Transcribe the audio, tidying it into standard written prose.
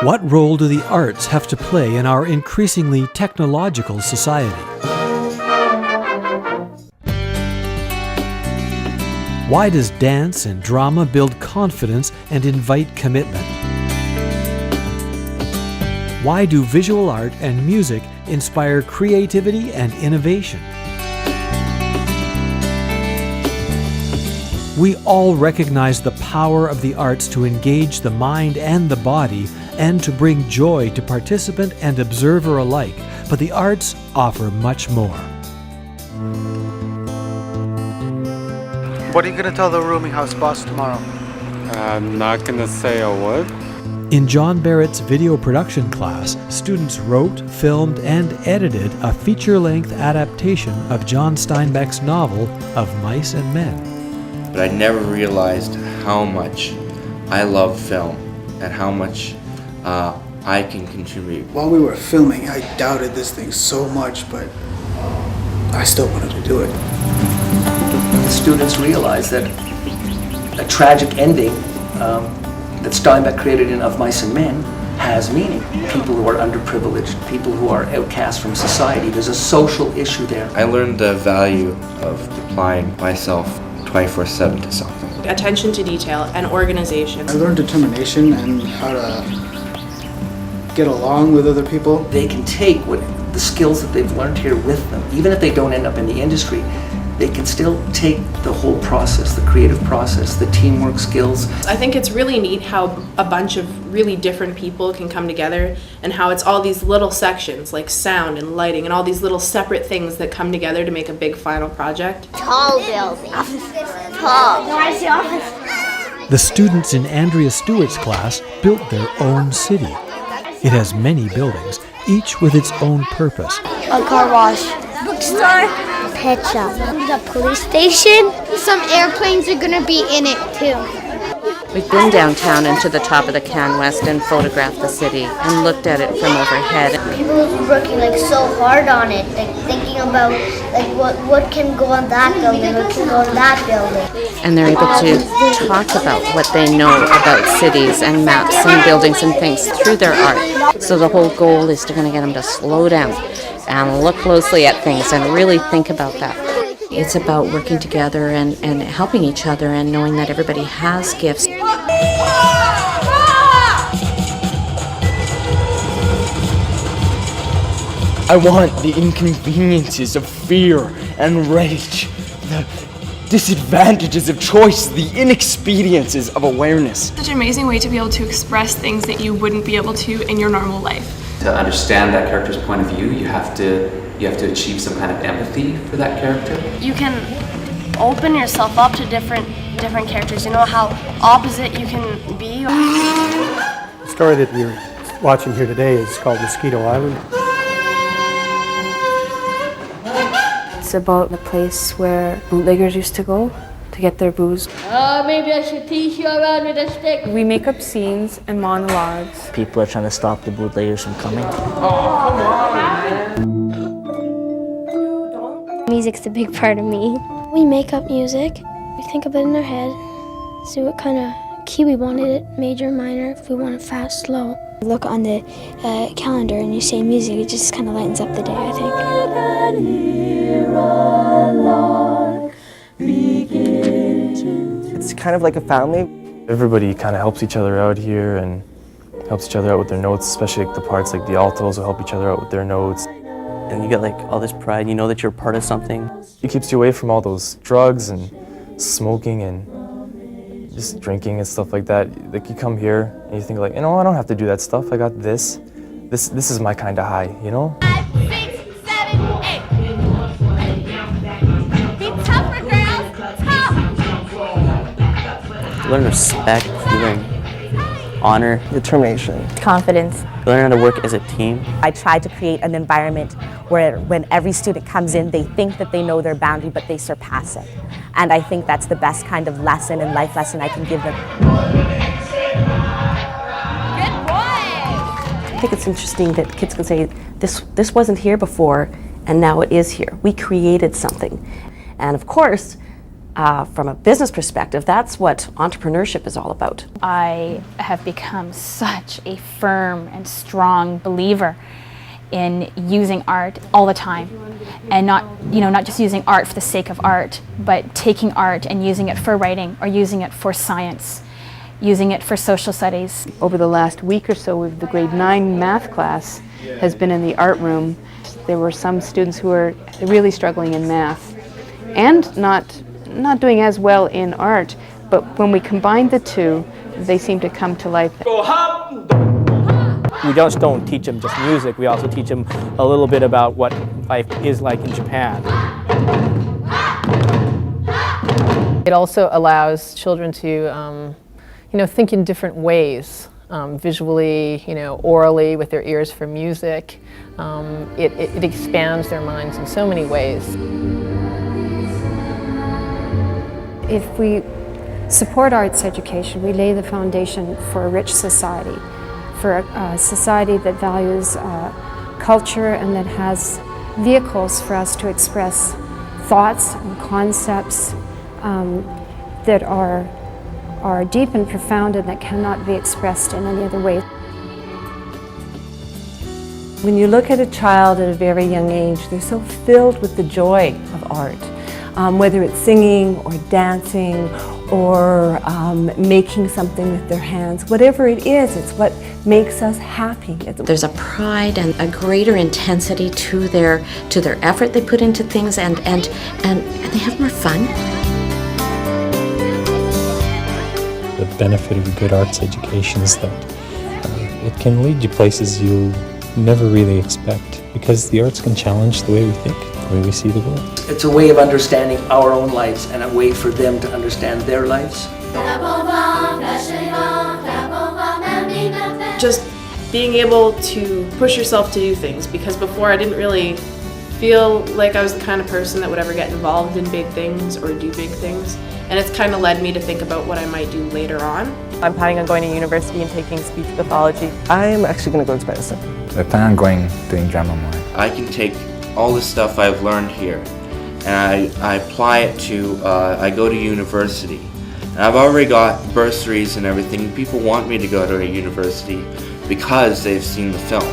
What role do the arts have to play in our increasingly technological society? Why does dance and drama build confidence and invite commitment? Why do visual art and music inspire creativity and innovation? We all recognize the power of the arts to engage the mind and the body and to bring joy to participant and observer alike, but the arts offer much more. What are you going to tell the rooming house boss tomorrow? I'm not going to say a word. In John Barrett's video production class, students wrote, filmed, and edited a feature-length adaptation of John Steinbeck's novel Of Mice and Men. But I never realized how much I love film and how much I can contribute. While we were filming, I doubted this thing so much, but I still wanted to do it. The students realized that a tragic ending that Steinbeck created in Of Mice and Men has meaning. People who are underprivileged, people who are outcast from society, there's a social issue there. I learned the value of applying myself 24/7 to something. Attention to detail and organization. I learned determination and how to get along with other people. They can take the skills that they've learned here with them. Even if they don't end up in the industry, they can still take the whole process, the creative process, the teamwork skills. I think it's really neat how a bunch of really different people can come together and how it's all these little sections like sound and lighting and all these little separate things that come together to make a big final project. Tall building. Tall. The students in Andrea Stewart's class built their own city. It has many buildings, each with its own purpose. A car wash. Bookstore. Pet shop. The police station. Some airplanes are gonna be in it too. We've been downtown and to the top of the Can West and photographed the city and looked at it from overhead. People were working so hard on it, thinking about what can go on that building, what can go on that building. And they're able to talk about what they know about cities and maps and buildings and things through their art. So the whole goal is to kind of get them to slow down and look closely at things and really think about that. It's about working together and helping each other and knowing that everybody has gifts. I want the inconveniences of fear and rage, the disadvantages of choice, the inexpediences of awareness. Such an amazing way to be able to express things that you wouldn't be able to in your normal life. To understand that character's point of view, you have to achieve some kind of empathy for that character. You can open yourself up to different characters. You know how opposite you can be. The story that you're watching here today is called Mosquito Island. It's about the place where bootleggers used to go to get their booze. Maybe I should teach you around with a stick. We make up scenes and monologues. People are trying to stop the bootleggers from coming. Oh, come on, man. Music's a big part of me. We make up music. We think of it in our head. See what kind of key we wanted it, major, minor, if we want it fast, slow. Look on the calendar and you say music, it just kind of lightens up the day, I think. It's kind of like a family. Everybody kind of helps each other out here and helps each other out with their notes, especially the parts like the altos will help each other out with their notes. And you get all this pride, you know that you're part of something. It keeps you away from all those drugs and smoking and just drinking and stuff like that. Like you come here and you think I don't have to do that stuff. I got this. This is my kind of high, you know? 5, 6, 7, 8. Be tougher, girls. Tough. You learn respect, you learn honor, determination, confidence. You learn how to work as a team. I try to create an environment where when every student comes in, they think that they know their boundary, but they surpass it. And I think that's the best kind of lesson and life lesson I can give them. Good boy! I think it's interesting that kids can say, this wasn't here before, and now it is here. We created something. And of course, from a business perspective, that's what entrepreneurship is all about. I have become such a firm and strong believer in using art all the time, and not just using art for the sake of art, but taking art and using it for writing, or using it for science, using it for social studies. Over the last week or so, the grade 9 math class has been in the art room. There were some students who were really struggling in math and not doing as well in art, but when we combined the two, they seem to come to life. We just don't teach them just music, we also teach them a little bit about what life is like in Japan. It also allows children to think in different ways, visually, orally, with their ears for music. It expands their minds in so many ways. If we support arts education, we lay the foundation for a rich society, for a society that values culture and that has vehicles for us to express thoughts and concepts that are deep and profound and that cannot be expressed in any other way. When you look at a child at a very young age, they're so filled with the joy of art. Whether it's singing or dancing or making something with their hands, whatever it is, it's what makes us happy. There's a pride and a greater intensity to their effort they put into things, and they have more fun. The benefit of a good arts education is that it can lead you places you never really expect, because the arts can challenge the way we think, the way we see the world. It's a way of understanding our own lives and a way for them to understand their lives. Just being able to push yourself to do things, because before I didn't really feel like I was the kind of person that would ever get involved in big things or do big things, and it's kind of led me to think about what I might do later on. I'm planning on going to university and taking speech pathology. I'm actually going to go into medicine. I plan on doing drama more. I can take all the stuff I've learned here and I apply it to, I go to university. And I've already got bursaries and everything. People want me to go to a university because they've seen the film.